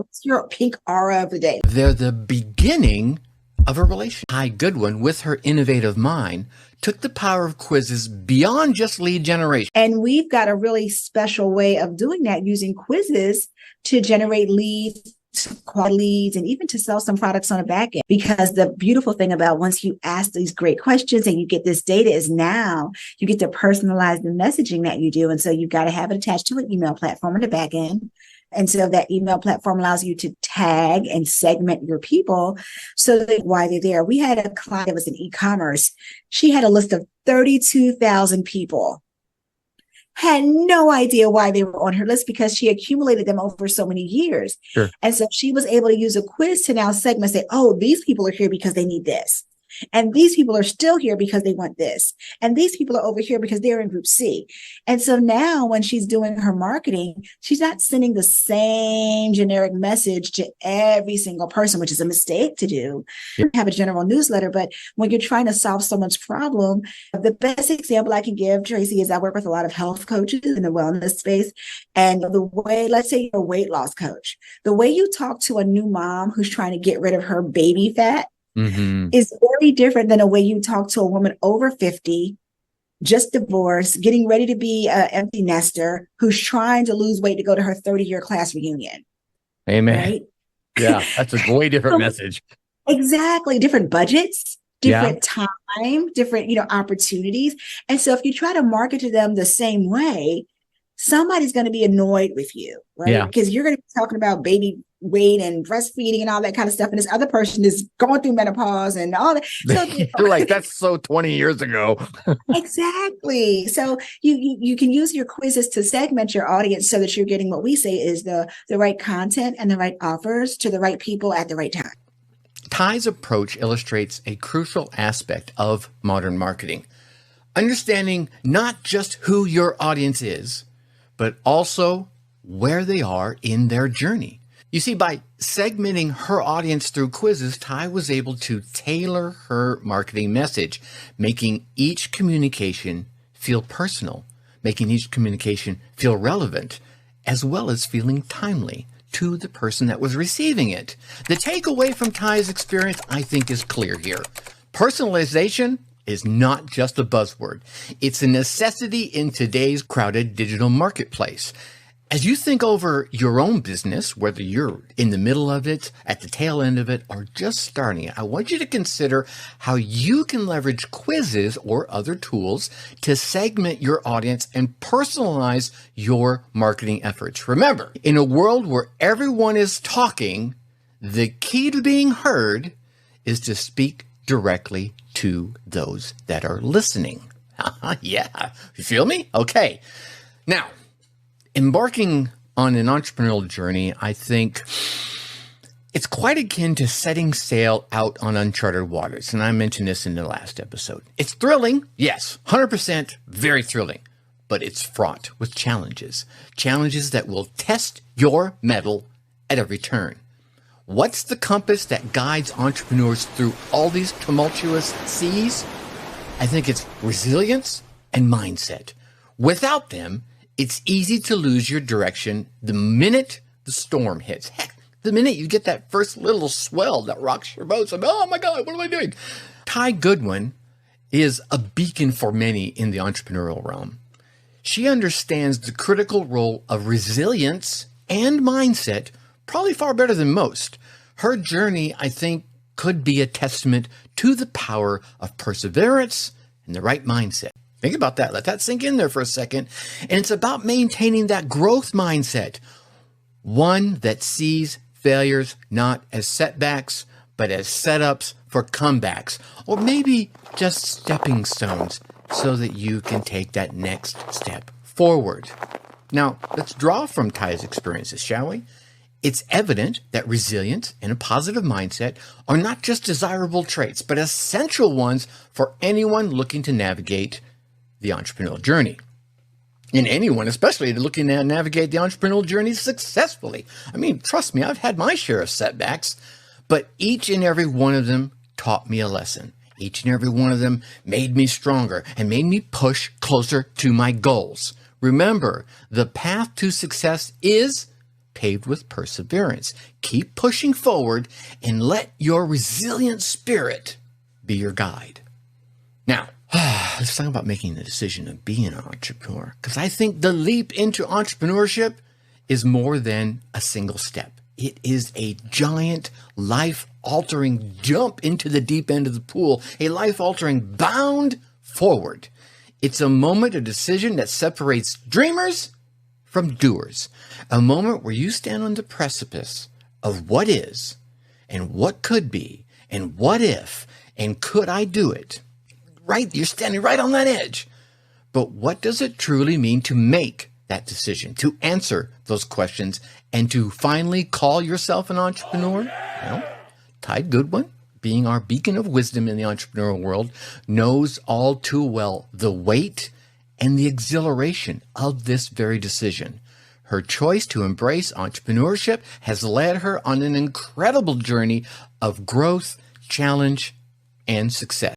what's your pink aura of the day? They're the beginning of a relationship. Tia Goodwin, with her innovative mind, took the power of quizzes beyond just lead generation. And we've got a really special way of doing that, using quizzes to generate leads, quality leads, and even to sell some products on the back end. Because the beautiful thing about once you ask these great questions and you get this data is now you get to personalize the messaging that you do. And so you've got to have it attached to an email platform on the back end. And so that email platform allows you to tag and segment your people so that why they're there. We had a client that was in e-commerce. She had a list of 32,000 people. Had no idea why they were on her list because she accumulated them over so many years. Sure. And so she was able to use a quiz to now segment, say, oh, these people are here because they need this. And these people are still here because they want this. And these people are over here because they're in group C. And so now when she's doing her marketing, she's not sending the same generic message to every single person, which is a mistake to do. You have a general newsletter, but when you're trying to solve someone's problem, the best example I can give, Tracy, is I work with a lot of health coaches in the wellness space. And the way, let's say you're a weight loss coach, the way you talk to a new mom who's trying to get rid of her baby fat is very different than a way you talk to a woman over 50, just divorced, getting ready to be an empty nester, who's trying to lose weight to go to her 30-year class reunion. Amen. Right? Yeah, that's a way different message. Exactly. Different budgets, different time, different, opportunities. And so if you try to market to them the same way, somebody's going to be annoyed with you, right? Yeah. Because you're going to be talking about baby weight and breastfeeding and all that kind of stuff. And this other person is going through menopause and all that. So you're like, that's so 20 years ago. Exactly. So you can use your quizzes to segment your audience so that you're getting what we say is the right content and the right offers to the right people at the right time. Tia's approach illustrates a crucial aspect of modern marketing. Understanding not just who your audience is, but also where they are in their journey. You see, by segmenting her audience through quizzes, Tia was able to tailor her marketing message, making each communication feel personal, making each communication feel relevant, as well as feeling timely to the person that was receiving it. The takeaway from Tia's experience, I think, is clear here. Personalization is not just a buzzword. It's a necessity in today's crowded digital marketplace. As you think over your own business, whether you're in the middle of it, at the tail end of it, or just starting it, I want you to consider how you can leverage quizzes or other tools to segment your audience and personalize your marketing efforts. Remember, in a world where everyone is talking, the key to being heard is to speak directly to those that are listening. Yeah, you feel me? Okay. Now, embarking on an entrepreneurial journey, I think it's quite akin to setting sail out on uncharted waters. And I mentioned this in the last episode. It's thrilling. Yes, 100% very thrilling. But it's fraught with challenges. Challenges that will test your mettle at every turn. What's the compass that guides entrepreneurs through all these tumultuous seas? I think it's resilience and mindset. Without them, it's easy to lose your direction the minute the storm hits. Heck, the minute you get that first little swell that rocks your boat, so, oh my God, what am I doing? Tia Goodwin is a beacon for many in the entrepreneurial realm. She understands the critical role of resilience and mindset probably far better than most. Her journey, I think, could be a testament to the power of perseverance and the right mindset. Think about that. Let that sink in there for a second. And it's about maintaining that growth mindset, one that sees failures not as setbacks, but as setups for comebacks, or maybe just stepping stones so that you can take that next step forward. Now, let's draw from Tia's experiences, shall we? It's evident that resilience and a positive mindset are not just desirable traits, but essential ones for anyone looking to navigate the entrepreneurial journey. And anyone, especially looking to navigate the entrepreneurial journey successfully. I mean, trust me, I've had my share of setbacks, but each and every one of them taught me a lesson. Each and every one of them made me stronger and made me push closer to my goals. Remember, the path to success is paved with perseverance. Keep pushing forward and let your resilient spirit be your guide. Now, let's talk about making the decision of being an entrepreneur, because I think the leap into entrepreneurship is more than a single step. It is a giant life-altering jump into the deep end of the pool, a life-altering bound forward. It's a moment of decision that separates dreamers from doers, a moment where you stand on the precipice of what is and what could be and what if and could I do it? Right, you're standing right on that edge. But what does it truly mean to make that decision, to answer those questions, and to finally call yourself an entrepreneur? Well, Tia Goodwin, being our beacon of wisdom in the entrepreneurial world, knows all too well the weight and the exhilaration of this very decision. Her choice to embrace entrepreneurship has led her on an incredible journey of growth, challenge, and success.